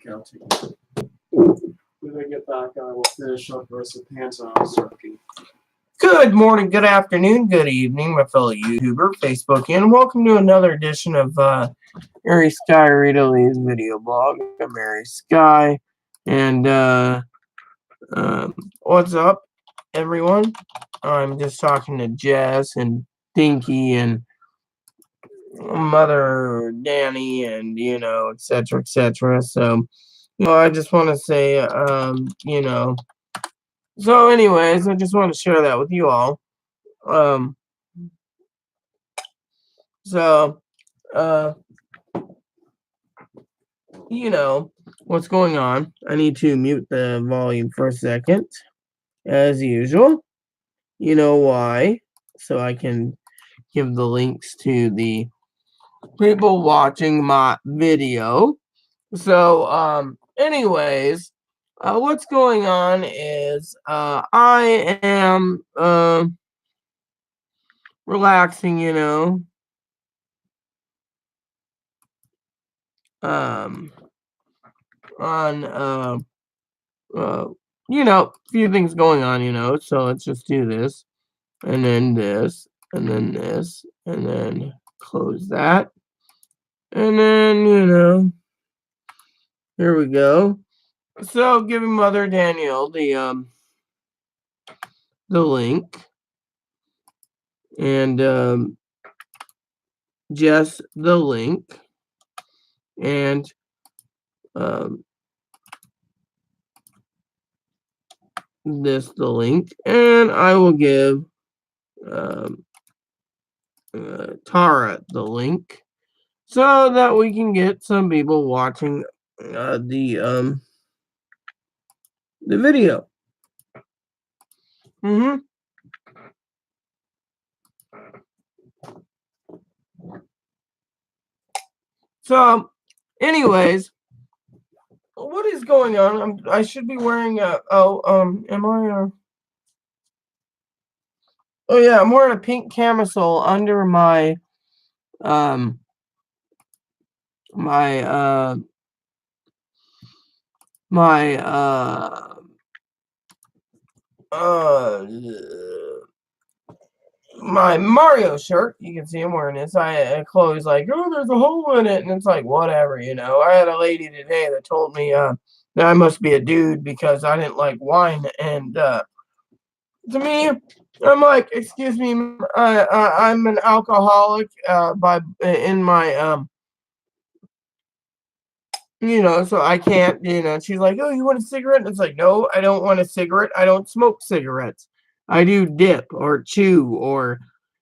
Okay, I'll take it. When I get back, I will finish up the rest of the pants on Slurpee. Good morning, good afternoon, good evening, my fellow YouTuber, Facebook, and welcome to another edition of Mary Sky Readley's video blog. I'm Mary Sky, and what's up, everyone? I'm just talking to Jess and Dinky and Mother Danny and, etc., etc. So, I just want to say, so anyways, I just want to share that with you all. What's going on. I need to mute the volume for a second, as usual. You know why? So I can give the links to the people watching my video. So, anyways, what's going on is I am relaxing, on a few things going on, so let's just do this, and then this, and then this, and then close that, and then, here we go. So giving Mother Danielle the link, and Jess the link, and this the link, and I will give Tara the link so that we can get some people watching the video. So, anyways, what is going on? I should be wearing am I? Oh yeah, I'm wearing a pink camisole under my my Mario shirt. You can see I'm wearing this. Chloe's like, oh, there's a hole in it, and it's like, whatever, I had a lady today that told me that I must be a dude because I didn't like wine, and to me, I'm like, excuse me, I'm an alcoholic in my so I can't, she's like, oh, you want a cigarette? And it's like, no, I don't want a cigarette. I don't smoke cigarettes. I do dip or chew or,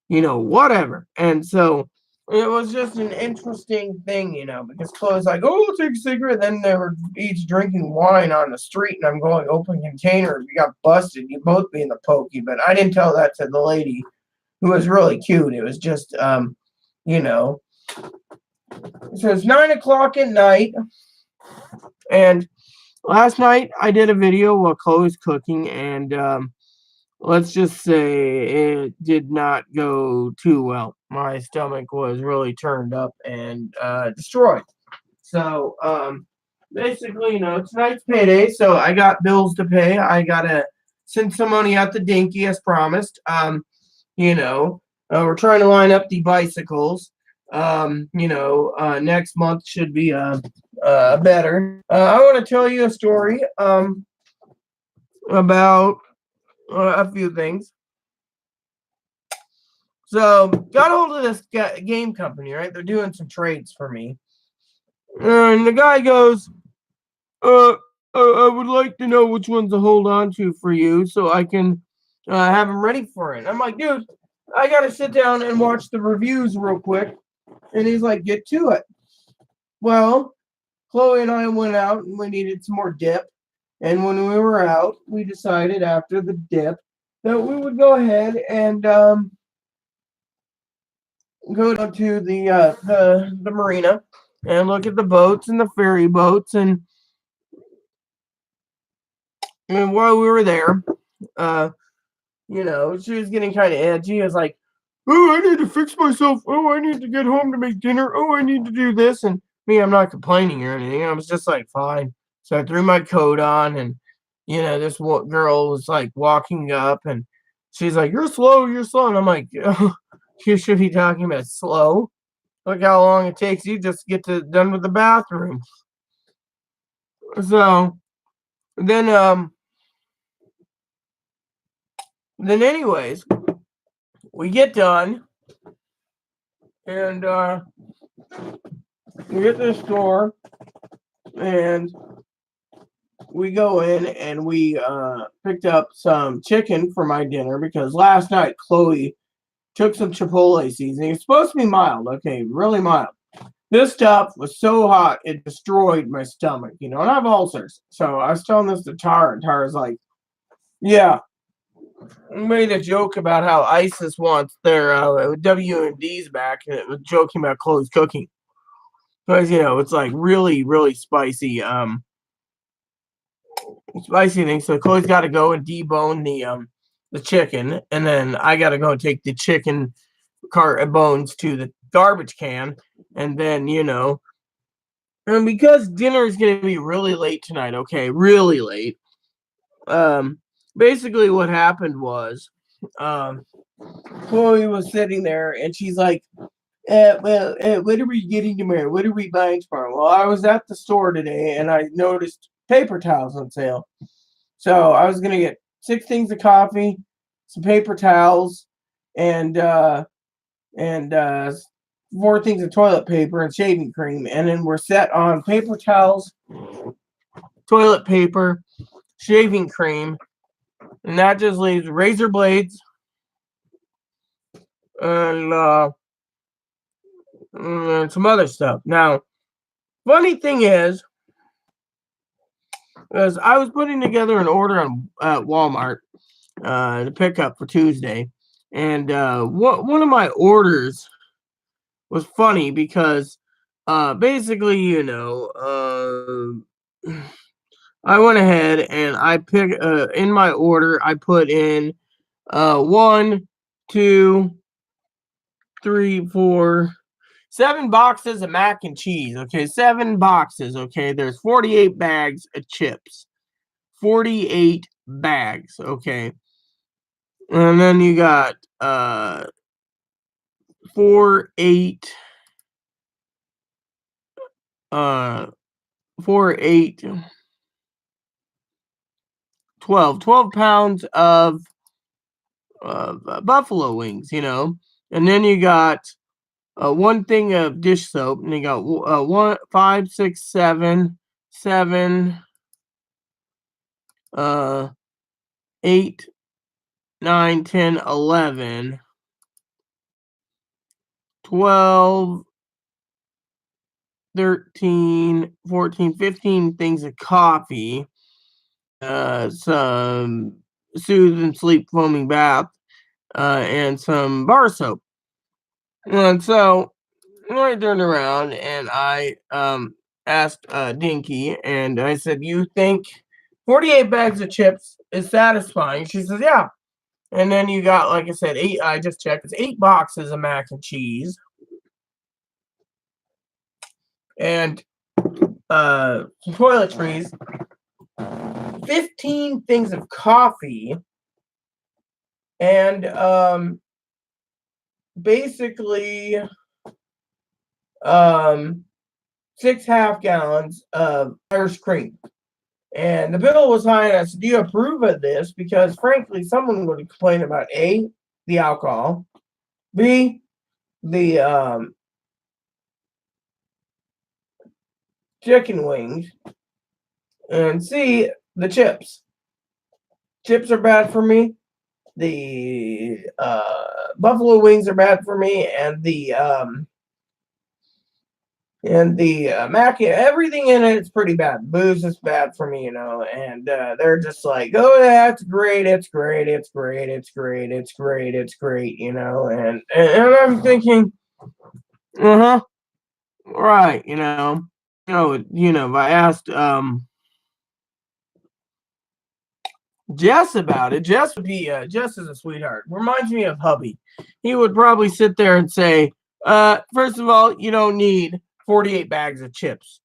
whatever. And so it was just an interesting thing, because Chloe's like, oh, I'll take a cigarette. Then they were each drinking wine on the street, and I'm going, open container. If you got busted, you both be in the pokey. But I didn't tell that to the lady, who was really cute. It was just, So it's 9 o'clock at night. And last night I did a video while Chloe's cooking, and let's just say it did not go too well. My stomach was really turned up and destroyed. So basically, tonight's payday, so I got bills to pay. I gotta send some money out to Dinky as promised. We're trying to line up the bicycles. Next month should be better. I want to tell you a story about a few things. So, got hold of this game company, right? They're doing some trades for me. And the guy goes, I would like to know which ones to hold on to for you so I can have them ready for it. I'm like, dude, I got to sit down and watch the reviews real quick. And he's like, get to it. Well, Chloe and I went out and we needed some more dip. And when we were out, we decided after the dip that we would go ahead and go down to the marina and look at the boats and the ferry boats. And while we were there, she was getting kind of edgy. I was like, oh, I need to fix myself. Oh, I need to get home to make dinner. Oh, I need to do this. And me, I'm not complaining or anything. I was just like, fine. So I threw my coat on, and this girl was like walking up, and she's like, "You're slow, you're slow." And I'm like, oh, you should be talking about slow. Look how long it takes you just to get done with the bathroom. So then, anyways, we get done, and we get to the store, and we go in, and we picked up some chicken for my dinner because last night Chloe took some Chipotle seasoning. It's supposed to be mild, okay, really mild. This stuff was so hot it destroyed my stomach, and I have ulcers. So I was telling this to Tara, and Tara's like, "Yeah." I made a joke about how ISIS wants their WMDs back, and it was joking about Chloe's cooking because it's like really, really spicy. Spicy thing. So Chloe's got to go and debone the chicken, and then I got to go and take the chicken bones to the garbage can, and then and because dinner is going to be really late tonight, okay, really late. Basically what happened was, Chloe was sitting there, and she's like, what are we getting tomorrow? What are we buying tomorrow? Well, I was at the store today, and I noticed paper towels on sale. So I was going to get 6 things of coffee, some paper towels, and 4 things of toilet paper and shaving cream. And then we're set on paper towels, toilet paper, shaving cream, and that just leaves razor blades and some other stuff. Now, funny thing is I was putting together an order on Walmart to pick up for Tuesday, and one of my orders was funny because basically, I went ahead and I picked in my order, I put in 1, 2, 3, 4, 7 boxes of mac and cheese. Okay, 7 boxes. Okay, there's 48 bags of chips. 48 bags. Okay. And then you got 4, 8, 4, 8, 12 pounds of buffalo wings, and then you got 1 thing of dish soap, and you got 1, 5, 6, 7, 8, 9, 10, 11, 12, 13, 14, 15 things of coffee, some soothe and sleep foaming bath, and some bar soap. And so I turned around and I asked Dinky, and I said, "You think 48 bags of chips is satisfying?" She says, "Yeah." And then you got, like I said, 8. I just checked. It's 8 boxes of mac and cheese, and some toiletries, 15 things of coffee, and basically 6 half gallons of Irish cream. And the bill was high, and I said, "Do you approve of this?" Because frankly, someone would complain about A, the alcohol, B, the chicken wings, and C, the chips. Chips are bad for me. The buffalo wings are bad for me, and the mac, everything in it is pretty bad. Booze is bad for me, and they're just like, "Oh, that's great, it's great, it's great, it's great, it's great, it's great," and I'm thinking, right, if I asked Jess about it, Jess would be Jess is a sweetheart. Reminds me of hubby. He would probably sit there and say, first of all, you don't need 48 bags of chips.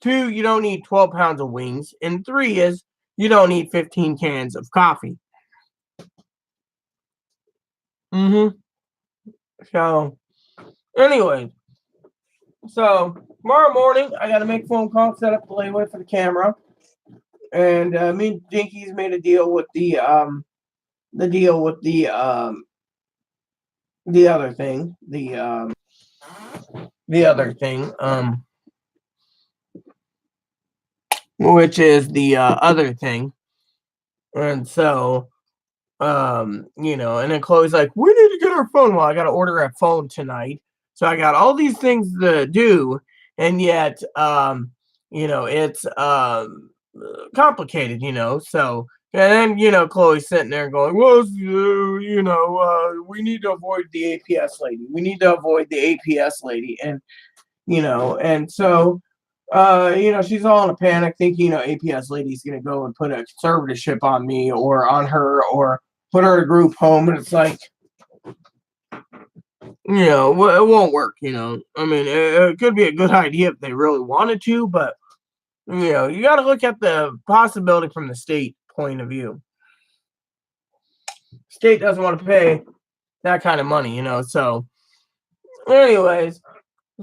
2, you don't need 12 pounds of wings. And 3 is you don't need 15 cans of coffee. So, anyway, so tomorrow morning I got to make a phone call, set up the layaway for the camera, and me and Dinky's made a deal with the other thing, which is the other thing, and so. And then Chloe's like, we need to get our phone. Well, I got to order a phone tonight. So I got all these things to do. And yet, it's complicated, So, and then, Chloe's sitting there going, well, we need to avoid the APS lady. We need to avoid the APS lady. And, and so, she's all in a panic thinking, APS lady's going to go and put a conservatorship on me or on her or put her in a group home, and it's like, it won't work, I mean, it could be a good idea if they really wanted to, but, you got to look at the possibility from the state point of view. State doesn't want to pay that kind of money, so, anyways,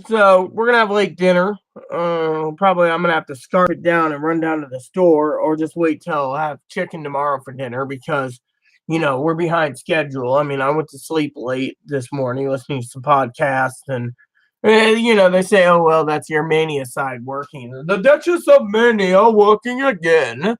so we're going to have late dinner. Probably I'm going to have to scarf it down and run down to the store or just wait till I have chicken tomorrow for dinner because we're behind schedule. I mean, I went to sleep late this morning listening to some podcasts and, they say, oh, well, that's your mania side working. The Duchess of Mania working again.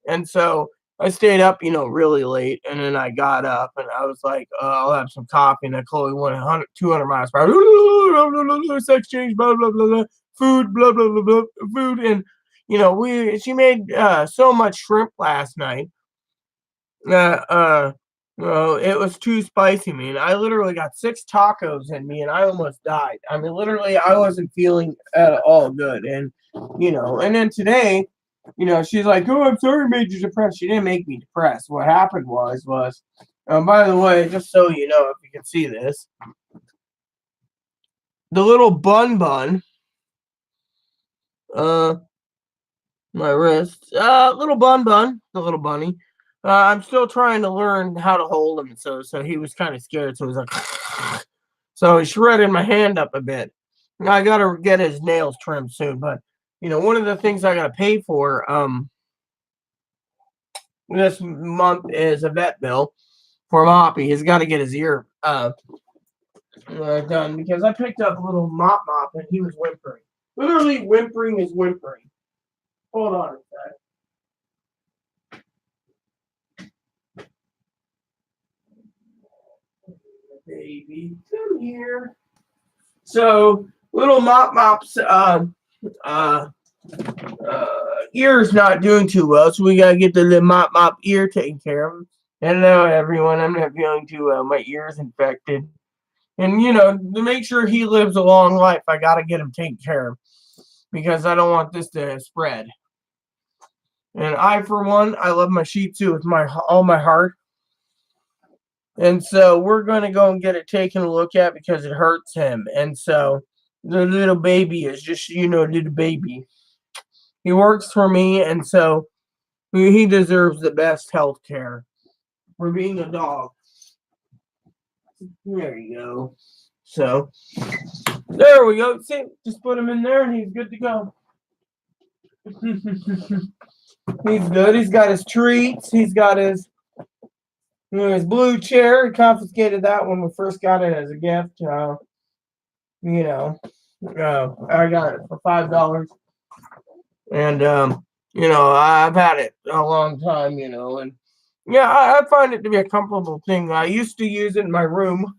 And so I stayed up, really late. And then I got up and I was like, I'll have some coffee. And then Chloe went 200 miles per hour. Sex change, blah, blah, blah, blah. Food, blah, blah, blah, blah. Food. And, she made so much shrimp last night. Well, it was too spicy, man. I literally got 6 tacos in me and I almost died. I mean, literally, I wasn't feeling at all good. And, and then today, she's like, oh, I'm sorry I made you depressed. She didn't make me depressed. What happened was, by the way, just so you know, if you can see this, the little bun, my wrist, little bun, the little bunny. I'm still trying to learn how to hold him, so he was kind of scared. So he was like, so he shredded my hand up a bit. I gotta get his nails trimmed soon, but one of the things I gotta pay for this month is a vet bill for Moppy. He's got to get his ear done because I picked up a little mop and he was whimpering. Literally whimpering is whimpering. Hold on a sec. Baby, come here. So little Mop's ear's not doing too well, so we gotta get the little Mop ear taken care of. Hello everyone, I'm not feeling too well. My ear's infected. And to make sure he lives a long life, I gotta get him taken care of. Because I don't want this to spread. And I, for one, I love my Shih Tzu with all my heart. And so we're going to go and get it taken a look at because it hurts him. And so the little baby is just, little baby. He works for me, and so he deserves the best health care for being a dog. There you go. So, there we go. See, just put him in there, and he's good to go. He's good. He's got his treats. He's got his blue chair. He confiscated that when we first got it as a gift. I got it for $5. And, I've had it a long time, and yeah, I find it to be a comfortable thing. I used to use it in my room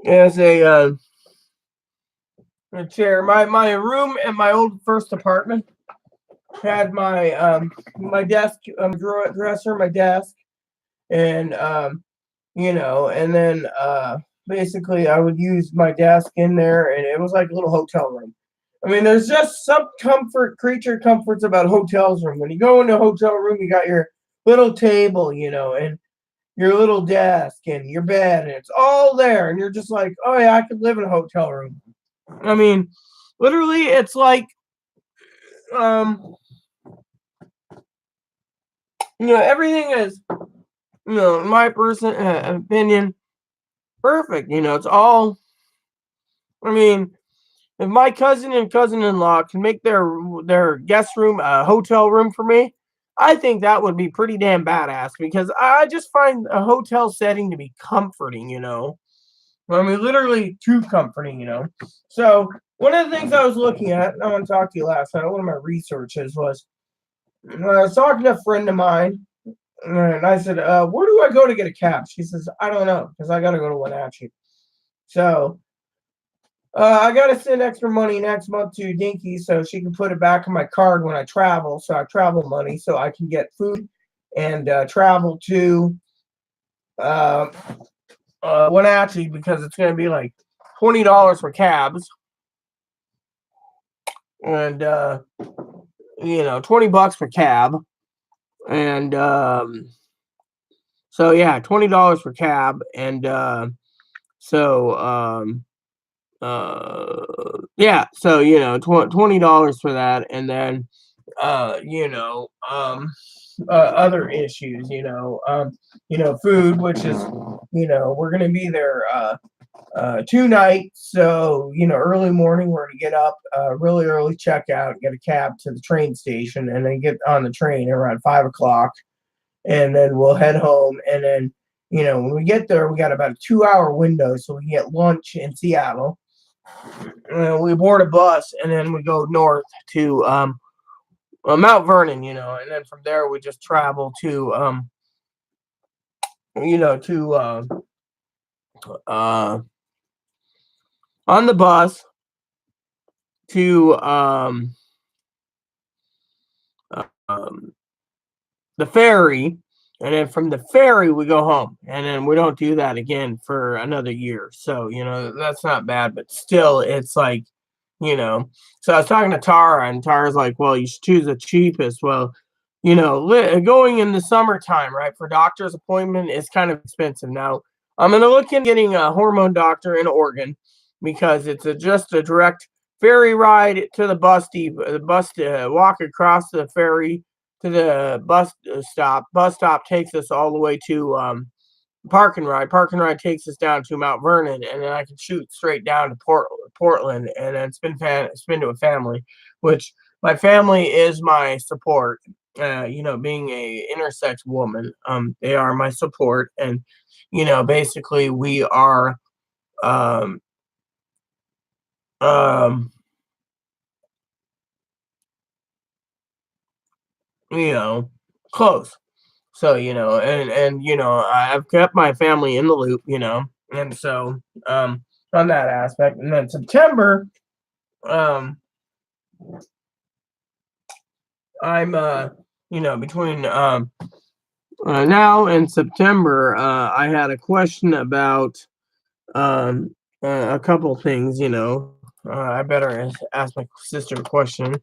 as a chair. My room in my old first apartment had my my desk, dresser, my desk, and and then basically I would use my desk in there, and it was like a little hotel room. I mean, there's just some creature comforts about hotels room. When you go into a hotel room, you got your little table, and your little desk and your bed, and it's all there, and you're just like, oh yeah, I could live in a hotel room. I mean, literally, it's like, um, everything is, in my opinion, perfect. It's all. I mean, if my cousin and cousin-in-law can make their guest room a hotel room for me, I think that would be pretty damn badass because I just find a hotel setting to be comforting. I mean, literally too comforting. So one of the things I was looking at, and I want to talk to you last night, one of my researches was, I was talking to a friend of mine, and I said, where do I go to get a cab? She says, I don't know, because I got to go to Wenatchee. So I got to send extra money next month to Dinky so she can put it back on my card when I travel. So I travel money so I can get food and travel to Wenatchee because it's going to be like $20 for cabs and, $20 for cab. And so, yeah, $20 for cab. And yeah, so $20 for that, and then other issues, food, which is, we're gonna be there 2 nights, so early morning we're gonna get up really early, check out, get a cab to the train station, and then get on the train around 5 o'clock, and then we'll head home, and then when we get there, we got about a 2-hour window, so we can get lunch in Seattle. We board a bus, and then we go north to Mount Vernon, and then from there we just travel to on the bus to the ferry, and then from the ferry we go home, and then we don't do that again for another year. So that's not bad, but still, it's like, So I was talking to Tara, and Tara's like, "Well, you should choose the cheapest." Well, going in the summertime, right, for doctor's appointment is kind of expensive. Now, I'm gonna look into getting a hormone doctor in Oregon because it's just a direct ferry ride to the bus depot. The bus to walk across the ferry to the bus stop. Bus stop takes us all the way to Park and Ride. Park and Ride takes us down to Mount Vernon, and then I can shoot straight down to Portland, and then spin to a family, which my family is my support. Being a intersex woman, they are my support, and basically we are um, um, close. So, I've kept my family in the loop, and so on that aspect. And then September, I'm between now and September, I had a question about a couple things, I better ask my sister a question.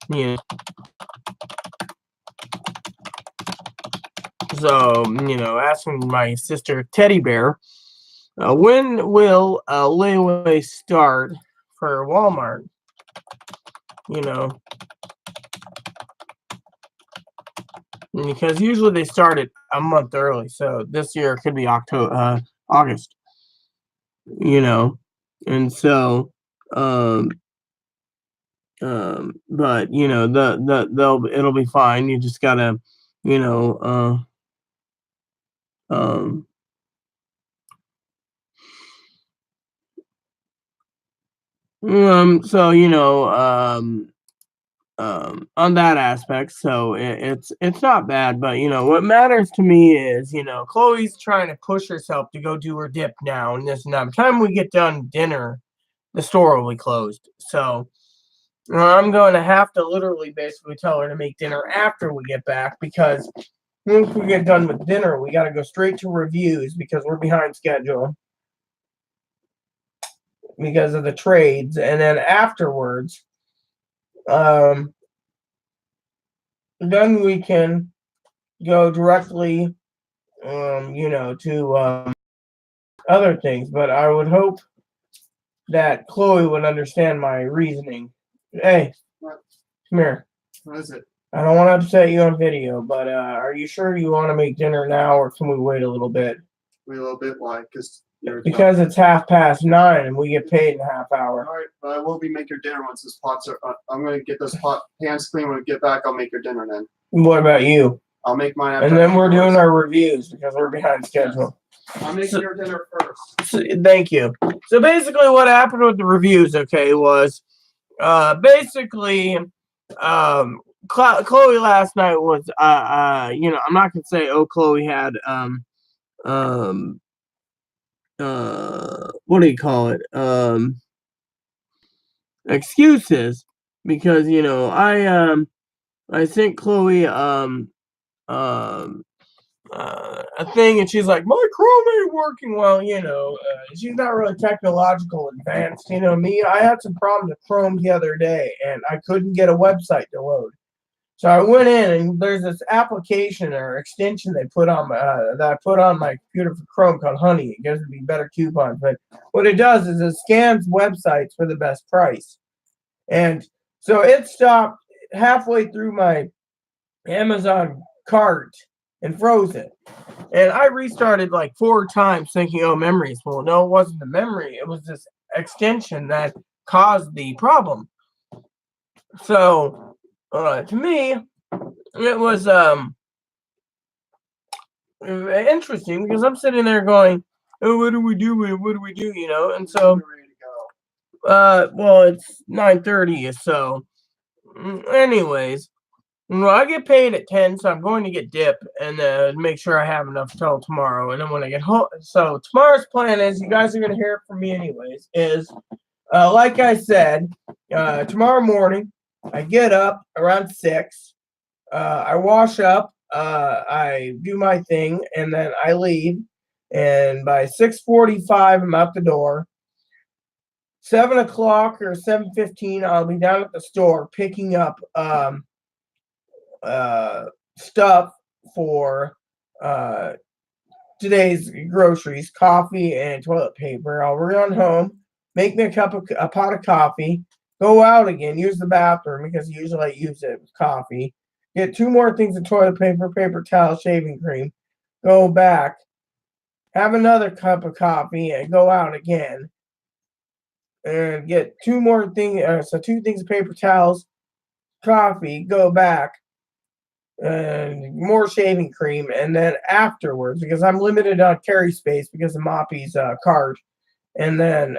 Yeah. So, asking my sister Teddy Bear, when will a layaway start for Walmart? Because usually they start it a month early. So this year it could be August. And so, but it'll be fine. You just gotta, you know, um, so on that aspect, so it's not bad, but what matters to me is Chloe's trying to push herself to go do her dip now and this and that. By the time we get done dinner, the store will be closed. So I'm going to have to literally basically tell her to make dinner after we get back because once we get done with dinner, we got to go straight to reviews because we're behind schedule because of the trades, and then afterwards, then we can go directly to other things. But I would hope that Chloe would understand my reasoning. Hey, What? come here. What is it? I don't want to upset you on video, but are you sure you want to make dinner now, or can we wait a little bit? Wait a little bit. Why? Because it's 9:30 and we get paid in a half hour. All right, but I will be making your dinner once those pots are. I'm gonna get those pans clean. When we get back, I'll make your dinner then. What about you? I'll make mine after. And then we're doing our reviews because we're behind schedule. Yes. I'm making your dinner first. So, thank you. So basically, what happened with the reviews, was basically, Chloe last night was, I'm not gonna say, Chloe had, what do you call it? Excuses, because I sent Chloe a thing, and she's like, my Chrome ain't working well. She's not really technological advanced. Me, I had some problems with Chrome the other day, and I couldn't get a website to load. So I went in, and there's this application or extension they put on that I put on my computer for Chrome called Honey. It gives me better coupons, but what it does is it scans websites for the best price. And so it stopped halfway through my Amazon cart and froze it. And I restarted like 4 times thinking, memory is full. No, it wasn't the memory. It was this extension that caused the problem. So, to me, it was interesting because I'm sitting there going, oh, what do we do? What do we do? And so, well, it's 9:30, so anyways, I get paid at 10, so I'm going to get dip and make sure I have enough till tomorrow. And then when I get home, so tomorrow's plan is, you guys are going to hear it from me anyways, is like I said, tomorrow morning, I get up around 6, I wash up, I do my thing, and then I leave. And by 6:45, I'm out the door. 7 o'clock or 7:15, I'll be down at the store picking up stuff for today's groceries, coffee and toilet paper. I'll run home, make me a pot of coffee, go out again, use the bathroom because usually I use it with coffee. Get 2 more things of toilet paper, paper towel, shaving cream, go back, have another cup of coffee, and go out again. And get 2 more things, 2 things of paper towels, coffee, go back, and more shaving cream. And then afterwards, because I'm limited on carry space because of Moppy's cart, and then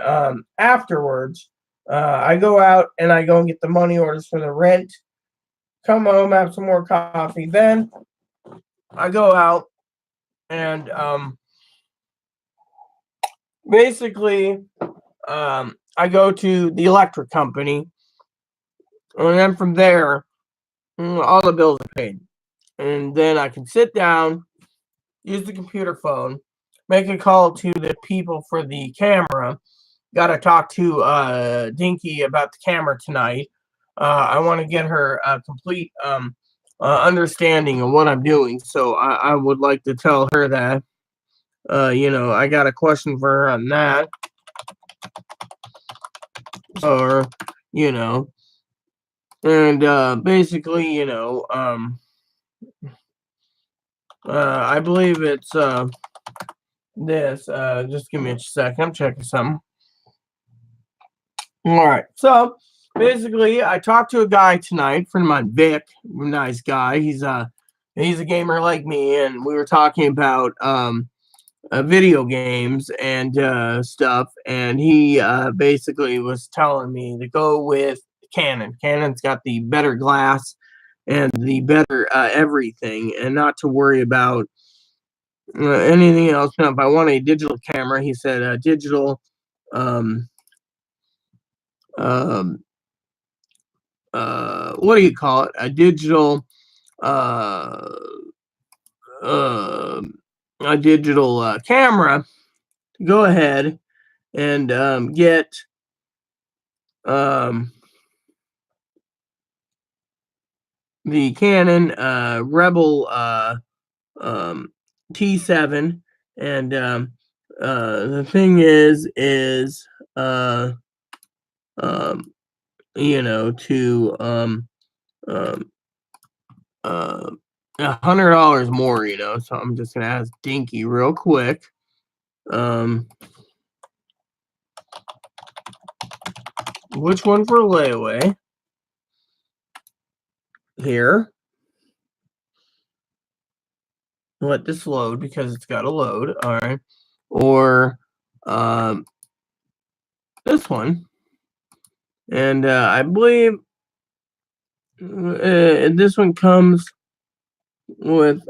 afterwards, I go out and I go and get the money orders for the rent, come home, have some more coffee. Then I go out and basically I go to the electric company, and then from there, all the bills are paid. And then I can sit down, use the computer phone, make a call to the people for the camera. Got to talk to Dinky about the camera tonight. I want to get her a complete understanding of what I'm doing. So I would like to tell her that, I got a question for her on that. Or, and basically, I believe it's this. Just give me a second. I'm checking something. All right. So basically, I talked to a guy tonight, friend of mine, Vic, nice guy. He's a gamer like me, and we were talking about video games and stuff. And he basically was telling me to go with Canon. Canon's got the better glass and the better everything, and not to worry about anything else. Now, if I want a digital camera, he said digital. What do you call it? A digital. A digital camera. Go ahead and get the Canon Rebel T7, and the thing is you know, to $100 more, you know. So I'm just gonna ask Dinky real quick. Which one for layaway? Here. Let this load because it's got to load. All right. Or this one. And I believe this one comes with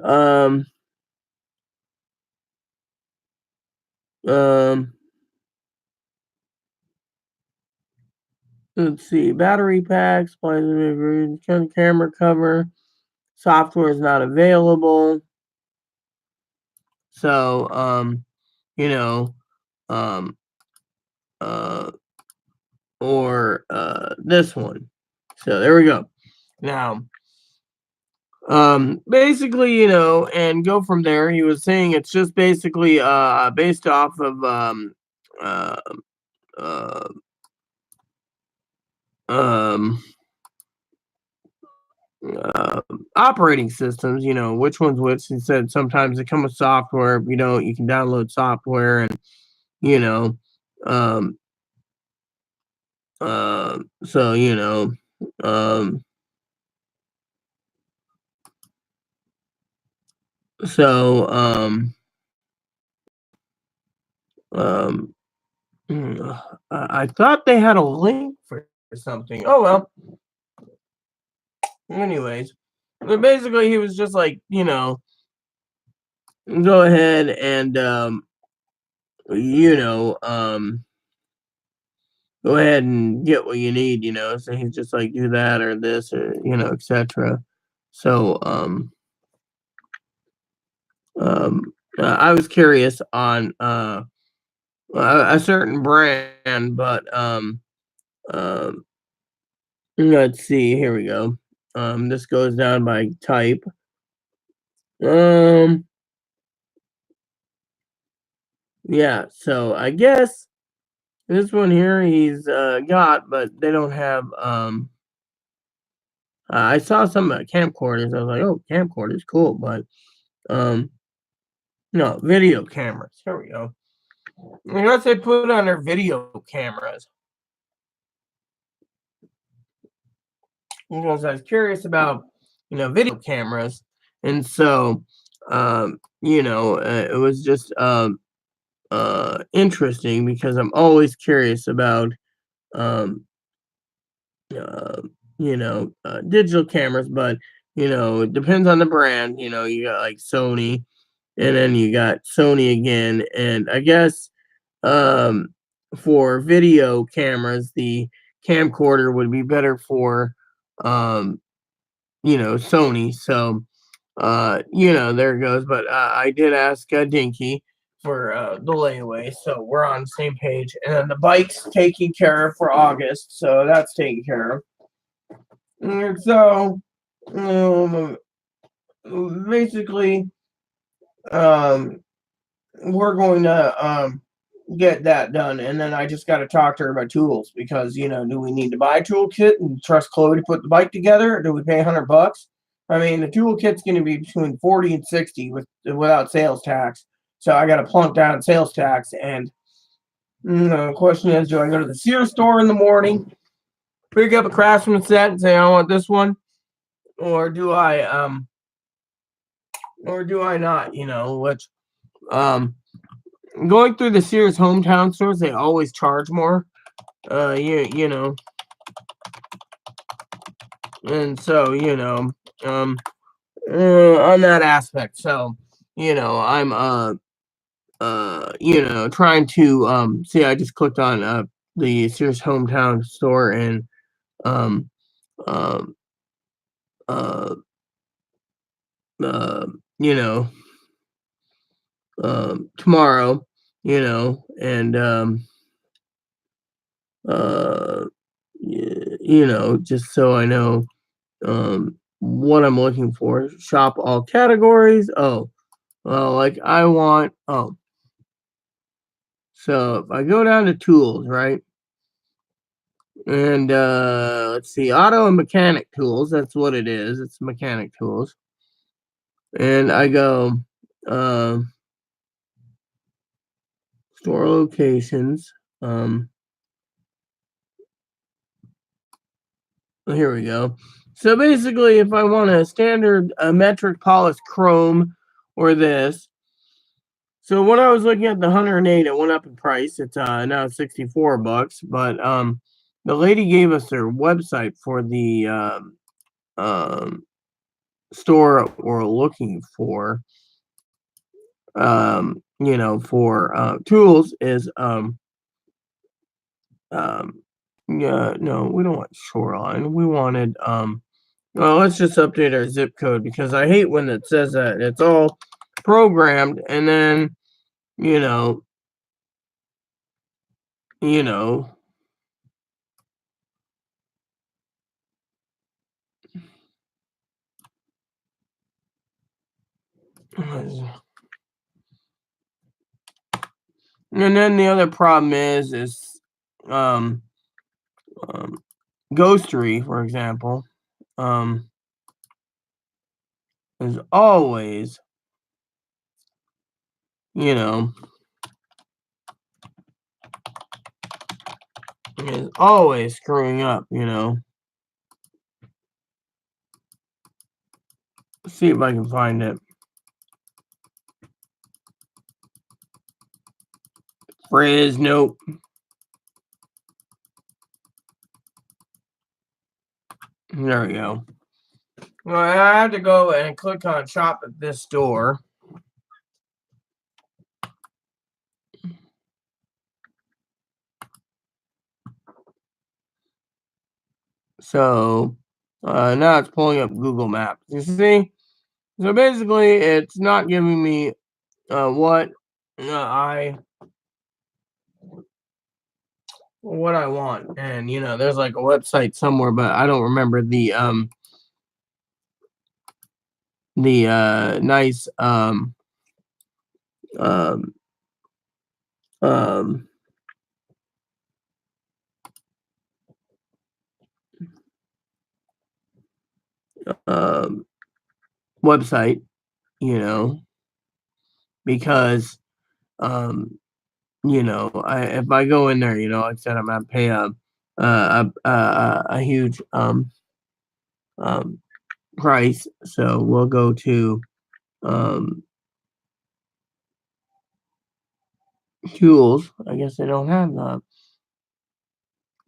let's see, battery pack, camera cover, software is not available. So you know, or this one. So there we go. Now basically, you know, and go from there. He was saying it's just basically based off of uh, uh, um, operating systems, you know, which one's which. He said sometimes they come with software. You know, you can download software, and you know, so you know, so I thought they had a link for something. Oh well. Anyways, but basically he was just like, you know, go ahead and you know, go ahead and get what you need, you know. So he's just like, do that or this or you know, etc. So I was curious on a certain brand, but let's see, here we go. This goes down by type. Yeah, so I guess this one here he's got, but they don't have I saw some camcorders. I was like, oh, camcorders, cool, but no, video cameras. Here we go. I guess they put on their video cameras. Because I was curious about, you know, video cameras, and so you know, it was just interesting because I'm always curious about um you know, digital cameras, but you know, it depends on the brand. You know, you got like Sony, and then you got Sony again, and I guess for video cameras, the camcorder would be better for you know, Sony. So you know, there it goes. But I did ask Dinky for the layaway, so we're on the same page. And then the bike's taken care of for August, so that's taken care of. And so basically, we're going to get that done, and then I just got to talk to her about tools because you know, do we need to buy a toolkit and trust Chloe to put the bike together, or do we pay $100? I mean, the toolkit's going to be between 40 and 60 without sales tax, so I got to plunk down sales tax. And the question is, do I go to the Sears store in the morning, pick up a Craftsman set, and say I want this one, or do I not? You know, which going through the Sears hometown stores, they always charge more. You know, and so you know, on that aspect. So you know, I'm you know, trying to see. I just clicked on the Sears hometown store, and um um uh you know, tomorrow, you know, and you know, just so I know what I'm looking for. Shop all categories. Oh, Well, like I want. So if I go down to tools, right? And let's see, auto and mechanic tools. That's what it is. It's mechanic tools. And I go store locations. Here we go. So basically, if I want a standard metric polished chrome or this, so when I was looking at the 108, it went up in price. It's now $64, but the lady gave us their website for the store we're looking for. For tools is yeah, no, we don't want Shoreline. We wanted well, let's just update our zip code because I hate when it says that it's all programmed and then you know you know and then the other problem is um Ghostery, for example, is always you know is always screwing up, Let's see if I can find it. Frizz, nope. There we go. Well, I have to go and click on shop at this store. So now it's pulling up Google Maps. You see? So basically, it's not giving me what I want, and there's like a website somewhere, but I don't remember the nice website, because if I go in there, like I said, I'm gonna pay a huge price. So we'll go to tools. I guess they don't have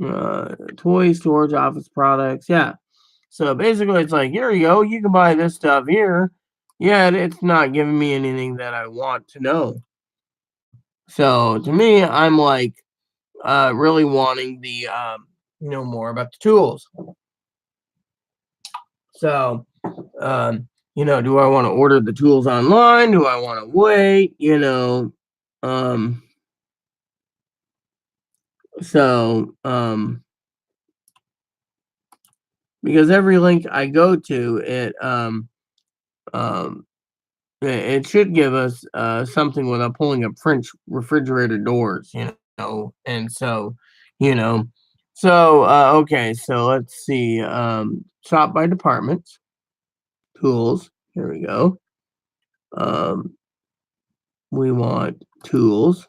that. Toy storage, office products. Yeah. So basically, it's like, here you go. You can buy this stuff here. Yeah, it's not giving me anything that I want to know. So to me, I'm like really wanting the more about the tools. So do I want to order the tools online? Do I want to wait? So because every link I go to, it should give us something without pulling up French refrigerator doors, and so, okay, so let's see, shop by departments, tools, here we go, we want tools,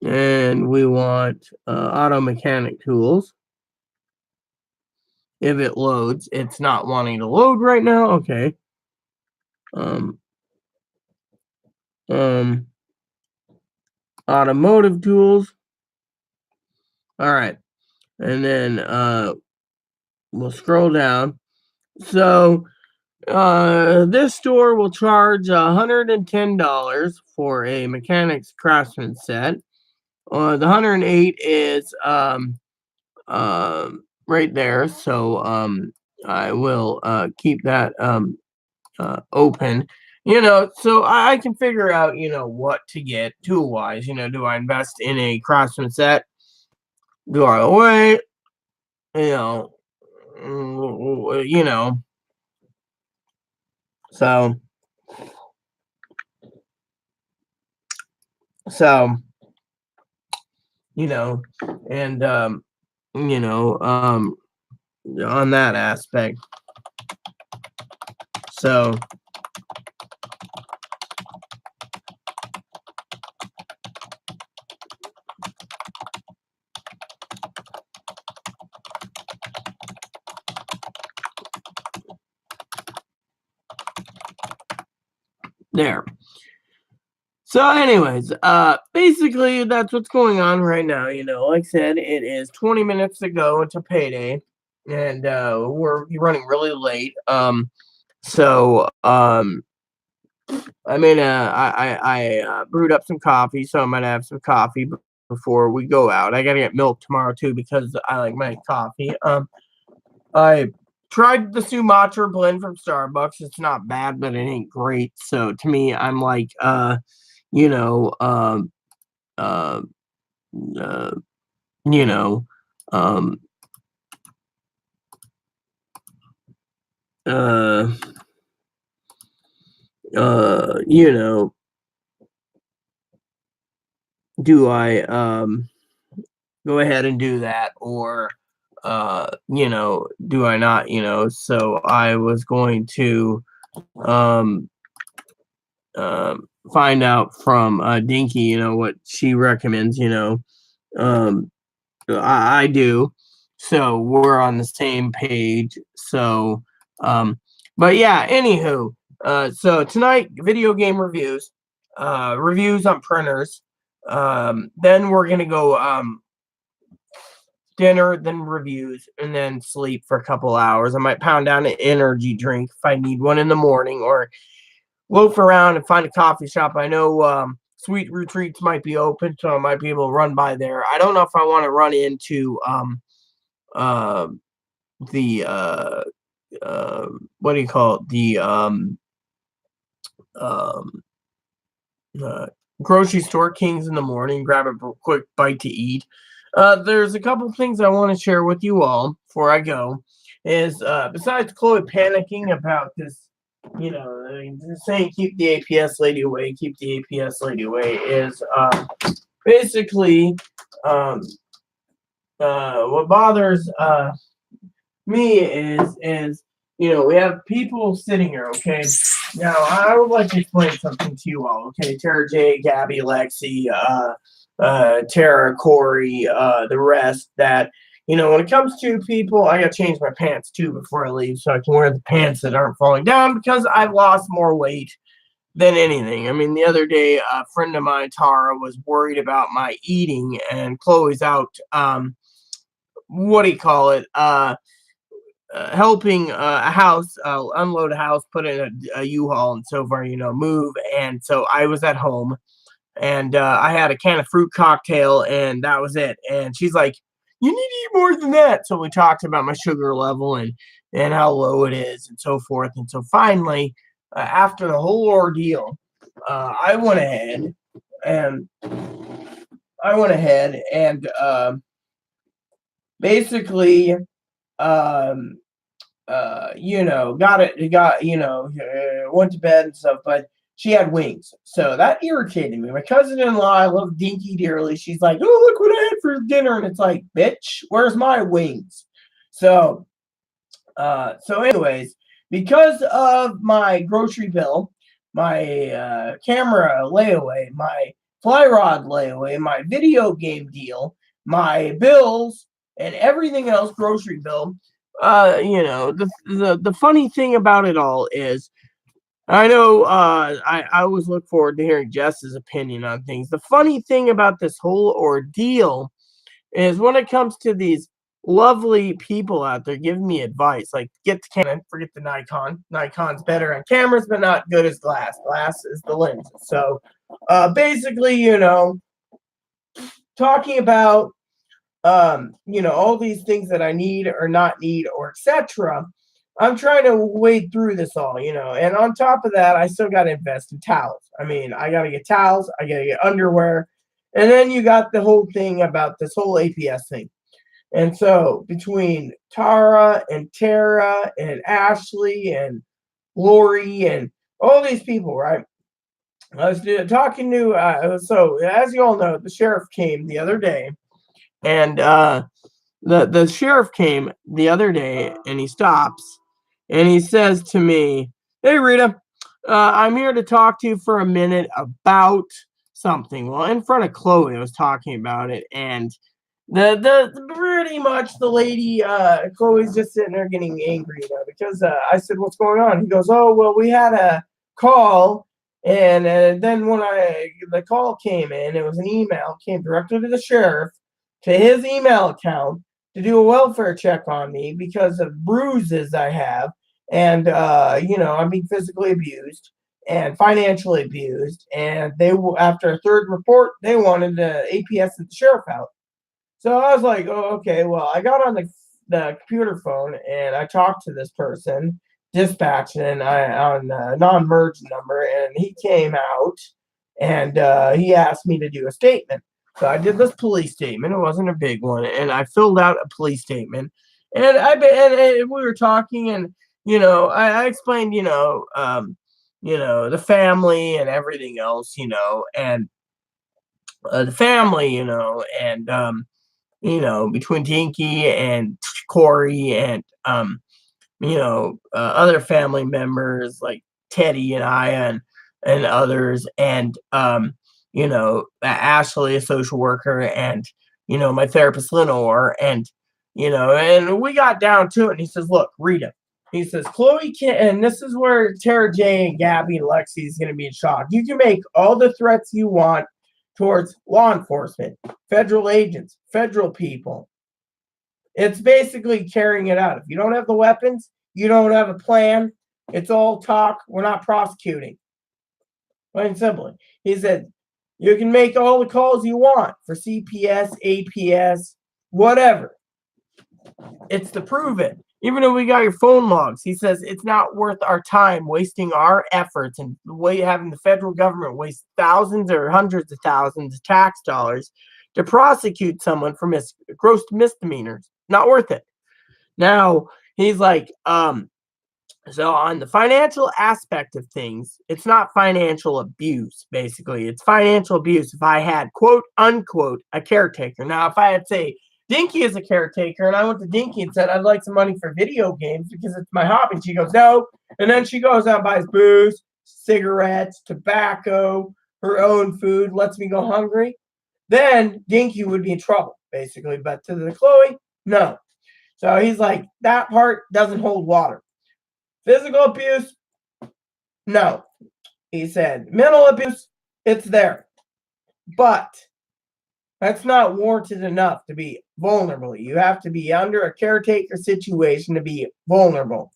and we want auto mechanic tools. If it loads, it's not wanting to load right now. Okay. Automotive tools. All right. And then we'll scroll down. So this store will charge $110 for a Mechanics Craftsman set. The 108 is right there. So I will keep that open. So I can figure out, what to get tool wise. Do I invest in a Craftsman set? Do I wait? So So, and on that aspect. So there. So anyways, basically that's what's going on right now. Like I said, it is 20 minutes to go until payday, and we're running really late. So I brewed up some coffee, so I might have some coffee before we go out. I gotta get milk tomorrow too because I like my coffee. I tried the Sumatra blend from Starbucks. It's not bad, but it ain't great. So to me, I'm like, you know, um, uh, uh, you know, um, uh, uh, you know, do I go ahead and do that, or do I not? So I was going to um find out from Dinky, what she recommends. Um, I do. So we're on the same page. So, but yeah, anywho, so tonight, video game reviews, reviews on printers. Then we're going to go dinner, then reviews, and then sleep for a couple hours. I might pound down an energy drink if I need one in the morning, or loaf around and find a coffee shop. I know Sweet Retreats might be open, so I might be able to run by there. I don't know if I want to run into uh, the what do you call it? The um, uh, grocery store, Kings in the morning, grab a quick bite to eat. There's a couple things I want to share with you all before I go. Is besides Chloe panicking about this, saying keep the APS lady away, keep the APS lady away, is basically um, what bothers me is we have people sitting here. Okay, now I would like to explain something to you all. Okay, Tara J, Gabby, Lexi, Tara, Corey, the rest. That when it comes to people, I gotta change my pants too before I leave, so I can wear the pants that aren't falling down because I've lost more weight than anything. I mean, the other day, a friend of mine, Tara, was worried about my eating, and Chloe's out. What do you call it? Helping a house unload a house, put in a U-Haul, and so far, move. And so I was at home, and I had a can of fruit cocktail, and that was it. And she's like, "You need to eat more than that." So we talked about my sugar level and how low it is, and so forth. And so finally, after the whole ordeal, I went ahead and basically um went to bed and stuff, but she had wings. So that irritated me. My cousin-in-law, I love Dinky dearly. She's like, "Oh, look what I had for dinner." And it's like, bitch, where's my wings? So, anyways, because of my grocery bill, my camera layaway, my fly rod layaway, my video game deal, my bills, and everything else, grocery bill, the funny thing about it all is I know I always look forward to hearing Jess's opinion on things. The funny thing about this whole ordeal is when it comes to these lovely people out there giving me advice, like get the Canon, forget the Nikon. Nikon's better on cameras, but not good as glass. Glass is the lens. So basically, talking about all these things that I need or not need or etc. I'm trying to wade through this all, and on top of that, I still got to invest in towels. I mean, I got to get towels, I got to get underwear, and then you got the whole thing about this whole APS thing. And so between Tara and Tara and Ashley and Lori and all these people, right? I was talking to, so as you all know, the sheriff came the other day, and the sheriff came the other day, and he stops, and he says to me, "Hey, Rita, I'm here to talk to you for a minute about something." Well, in front of Chloe, I was talking about it, and the pretty much the lady, Chloe's just sitting there getting angry, because I said, "What's going on?" He goes, "Oh, well, we had a call, and then when the call came in, it was an email, came directly to the sheriff, to his email account, to do a welfare check on me because of bruises I have, and I'm being physically abused and financially abused, and after a third report, they wanted the APS and the sheriff out." So I was like, "Oh, okay." Well, I got on the computer phone and I talked to this person, dispatch, and I on a non-merge number, and he came out and he asked me to do a statement. So I did this police statement. It wasn't a big one, and I filled out a police statement. And and we were talking, and I explained, the family and everything else, and the family, and between Dinky and Corey and other family members like Teddy and Aya and others, and Ashley, a social worker, and my therapist Lenore, and we got down to it. And he says, "Look, Rita." He says, "Chloe can," and this is where Tara J and Gabby and Lexi is going to be in shock. "You can make all the threats you want towards law enforcement, federal agents, federal people. It's basically carrying it out. If you don't have the weapons, you don't have a plan. It's all talk. We're not prosecuting." Plain and simply. He said, "You can make all the calls you want for CPS, APS, whatever. It's to prove it. Even if we got your phone logs," he says, "it's not worth our time wasting our efforts and having the federal government waste thousands or hundreds of thousands of tax dollars to prosecute someone for gross misdemeanors. Not worth it." Now, he's like, so on the financial aspect of things, it's not financial abuse, basically. It's financial abuse if I had, quote unquote, a caretaker. Now, if I had, say, Dinky is a caretaker, and I went to Dinky and said, "I'd like some money for video games because it's my hobby," and she goes, "No." And then she goes out and buys booze, cigarettes, tobacco, her own food, lets me go hungry, then Dinky would be in trouble, basically. But to the Chloe, no. So he's like, that part doesn't hold water. Physical abuse, no. He said, mental abuse, it's there. But that's not warranted enough to be vulnerable. You have to be under a caretaker situation to be vulnerable.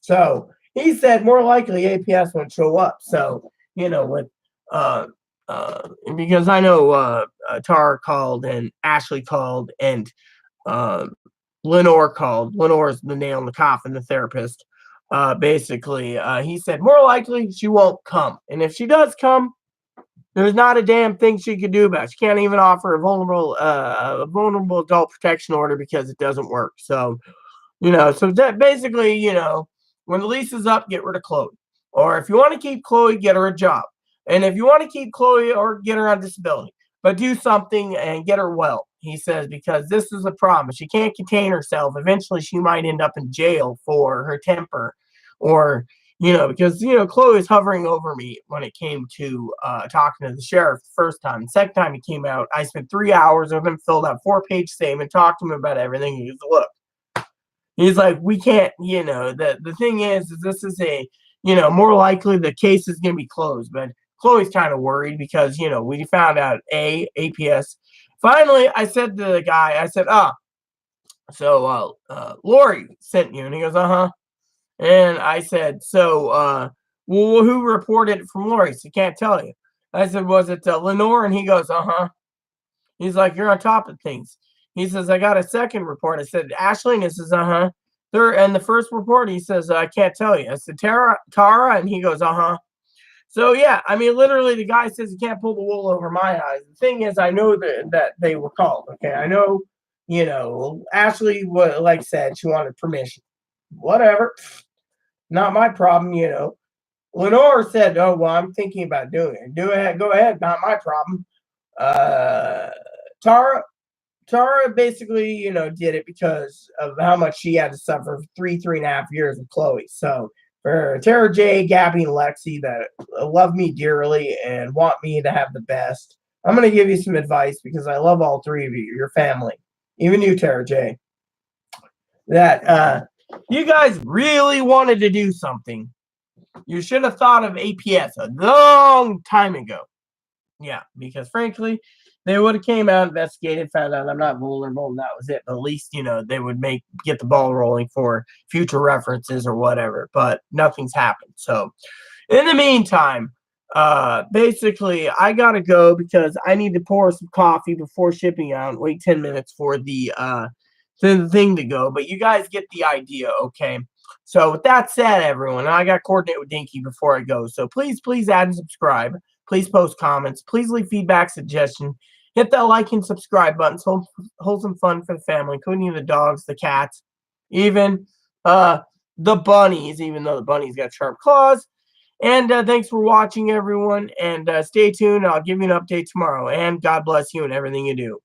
So he said more likely APS won't show up. So, with because I know Tara called and Ashley called and Lenore called. Lenore's the nail in the coffin, the therapist. Basically, he said more likely she won't come. And if she does come, there's not a damn thing she could do about it. She can't even offer a vulnerable adult protection order because it doesn't work. So, so that basically, when the lease is up, get rid of Chloe. Or if you want to keep Chloe, get her a job. And if you want to keep Chloe or get her on disability, but do something and get her well, he says, because this is a problem. She can't contain herself. Eventually, she might end up in jail for her temper or because Chloe was hovering over me when it came to talking to the sheriff the first time. The second time he came out, I spent 3 hours with him, filled out 4-page statement, talked to him about everything. He goes, "Look," he's like, "we can't, the thing is this is a, more likely the case is going to be closed." But Chloe's kind of worried because, we found out APS. Finally, I said to the guy, I said, so Lori sent you. And he goes, "Uh-huh." And I said, "So, well, who reported it from Lori?" So, "Can't tell you." I said, "Was it Lenore?" And he goes, "Uh-huh." He's like, "You're on top of things." He says, "I got a second report." I said, "Ashley?" And he says, "Uh-huh." Third, and the first report, he says, "I can't tell you." I said, Tara? And he goes, "Uh-huh." So, yeah, I mean, literally, the guy says he can't pull the wool over my eyes. The thing is, I know that they were called, okay? I know, Ashley, like said, she wanted permission. Whatever. Not my problem. Lenore said, "Oh well, I'm thinking about doing it. Do it. Go ahead. Not my problem." Tara basically, did it because of how much she had to suffer for 3.5 years with Chloe. So for Tara J, Gabby, and Lexi that love me dearly and want me to have the best, I'm gonna give you some advice because I love all three of you, your family, even you, Tara J. That you guys really wanted to do something. You should have thought of APS a long time ago. Yeah, because frankly, they would have came out, investigated, found out I'm not vulnerable, and that was it. But at least, they would get the ball rolling for future references or whatever. But nothing's happened. So in the meantime, basically I gotta go because I need to pour some coffee before shipping out and wait 10 minutes for the thing to go. But you guys get the idea, okay? So with that said, everyone, I got to coordinate with Dinky before I go. So please add and subscribe. Please post comments. Please leave feedback, suggestion. Hit that like and subscribe buttons. Hold some fun for the family, including the dogs, the cats, even the bunnies, even though the bunnies got sharp claws. And thanks for watching, everyone. And stay tuned. I'll give you an update tomorrow. And God bless you and everything you do.